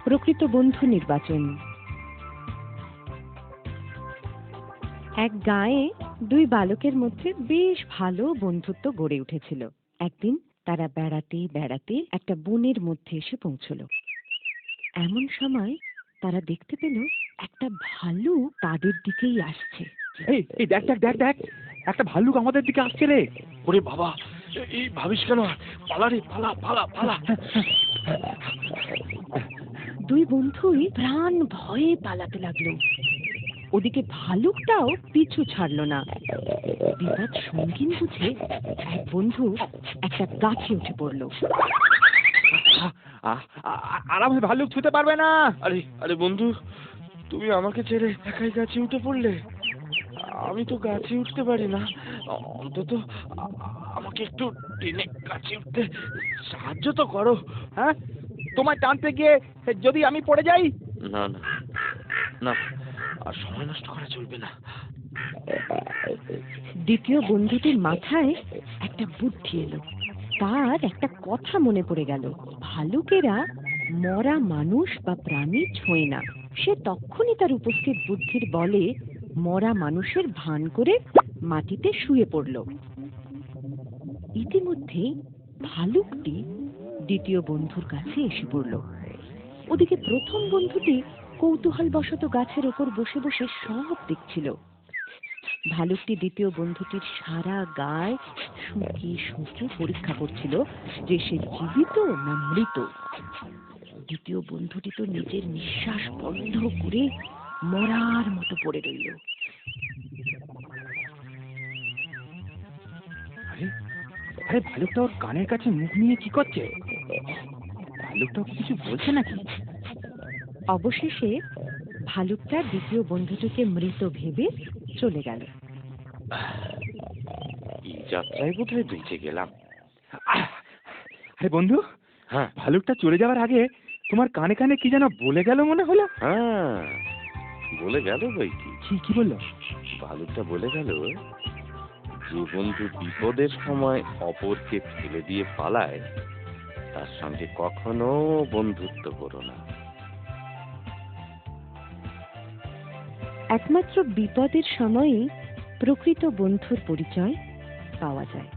প্রকৃত বন্ধু নির্বাচন। এক গাঁয়ে দুই বালকের মধ্যে বেশ ভালো বন্ধুত্ব গড়ে উঠেছিল। একদিন তারা বেড়াতে বেড়াতে একটা বনের মধ্যে এসে পৌঁছল। এমন সময় তারা দেখতে পেল একটা ভালুক তাদের দিকেই আসছে। এই দেখ দেখ দেখ দেখ, একটা ভাল্লুক আমাদের দিকে আসছে রে। ওরে বাবা, এই ভাবিস কেন? পালা রে, পালা পালা পালা। দুই বন্ধুই প্রাণ ভয়ে পালাতে লাগলো। ওদিকে ভালুকটাও পিছু ছাড়লো না। বিপদ সঙ্গীন বুঝে এক বন্ধু একটা গাছে উঠে পড়লো। আরামে ভাল্লুক ছুতে পারবে না। আরে আরে বন্ধু, তুমি আমাকে ছেড়ে একাই গাছে উঠে পড়লে। আমি তো গাছে উঠতে পারি না, অন্তত আমাকে একটু টেনে গাছে উঠতে সাহায্য তো করো। হ্যাঁ, তোমায় টানতে গিয়ে যদি আমি পড়ে যাই? না না না, আর সময় নষ্ট করা চলবে না। দ্বিতীয় বন্ধুটির মাথায় একটা বুদ্ধি এলো। তার একটা কথা মনে পড়ে গেল, ভালুকেরা মরা মানুষ বা প্রাণী ছোঁয় না। সে তখনই তার উপস্থিত বুদ্ধির বলে মরা মানুষের ভান করে মাটিতে শুয়ে পড়ল। ইতিমধ্যে ভালুকটি দ্বিতীয় বন্ধুর কাছে এসে পড়ল। ওদিকে প্রথম বন্ধুটি কৌতূহলবশত গাছের ওপর বসে বসে সব দেখছিল। ভালুকটি দ্বিতীয় বন্ধুটির সারা গায়ে শুকিয়ে শুকিয়ে পরীক্ষা করছিল যে সে জীবিত না মৃত। দ্বিতীয় বন্ধুটি তো নিজের নিঃশ্বাস বন্ধ করে মরার মতো পড়ে রইল। আরে আরে, ভালুকটা ওর কানের কাছে মুখ নিয়ে কি করছে? ভালুকটা কিছু বলছে নাকি? অবশেষে ভালুকটা দ্বিতীয় বন্ধুটিকে মৃত ভেবে চলে গেল। এই যাত্রায় বোধহয় বেঁচে গেলাম। আরে বন্ধু, হ্যাঁ ভালুকটা চলে যাওয়ার আগে তোমার কানে কানে কি যেন বলে গেল মনে হলো। হ্যাঁ, বলে গেল বই কি বললো? ভালুকটা বলে গেল, যে বন্ধু বিপদের সময় অপরকে ফেলে দিয়ে পালায় তার সঙ্গে কখনো বন্ধুত্ব করো না। একমাত্র বিপদের সময়ই প্রকৃত বন্ধুর পরিচয় পাওয়া যায়।